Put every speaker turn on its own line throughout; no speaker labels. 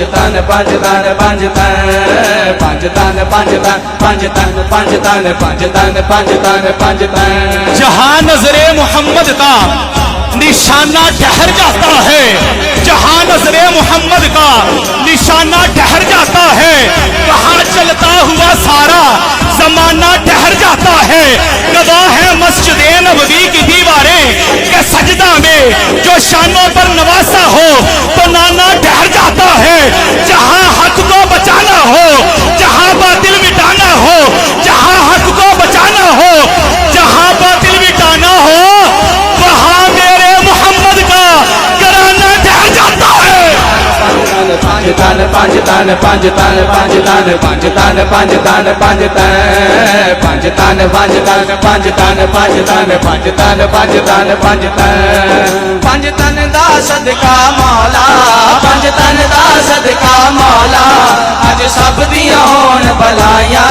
ਪੰਜ ਤਨ ਪੰਜ ਤਨ ਪੰਜ ਤਨ ਪੰਜ ਤਨ ਪੰਜ ਤਨ ਪੰਜ ਤਨ ਪੰਜ ਤਨ ਪੰਜ ਤਨ ਪੰਜ ਤਨ ਪੰਜ ਤਨ
जहां नजरे मोहम्मद का निशाना ठहर जाता है, जहां नजरे मोहम्मद का निशाना ठहर जाता है, वहां चलता हुआ सारा जमाना ठहर जाता है। गवाह है मस्जिद नबवी की दीवारें के सजदा में जो शानों पर नवासा हो तो नाना ठहर जाता है। जहां हक को बचाना हो, जहां बातिल मिटाना हो, जहां हक को बचाना हो, जहां बातिल मिटाना हो, वहां मेरे मोहम्मद का घराना ठहर जाता है।
ਪੰਜ ਤਨ ਪੰਜ ਤਨ ਪੰਜ ਤਨ ਪੰਜ ਤਨ ਪੰਜ ਤਨ ਪੰਜ ਤਨ ਪੰਜ ਤਨ ਪੰਜ ਤਨ ਪੰਜ ਤਨ ਪੰਜ ਤਨ ਪੰਜ ਤਨ ਪੰਜ ਤਨ ਪੰਜ ਤਨ ਪੰਜ ਤਨ ਪੰਜ ਤਨ ਦਾ ਸਦਕਾ ਮੌਲਾ ਪੰਜ ਤਨ ਦਾ ਸਦਕਾ ਮੌਲਾ ਅੱਜ ਸਭ ਦੀਆਂ ਹੋਣ ਭਲਾਈਆਂ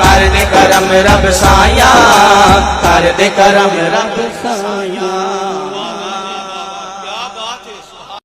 ਕਰ ਦੇ ਕਰਮ ਰੱਬ ਸਾਇਆ ਕਰ ਦੇ ਕਰਮ ਰੱਬ ਸਾਇਆ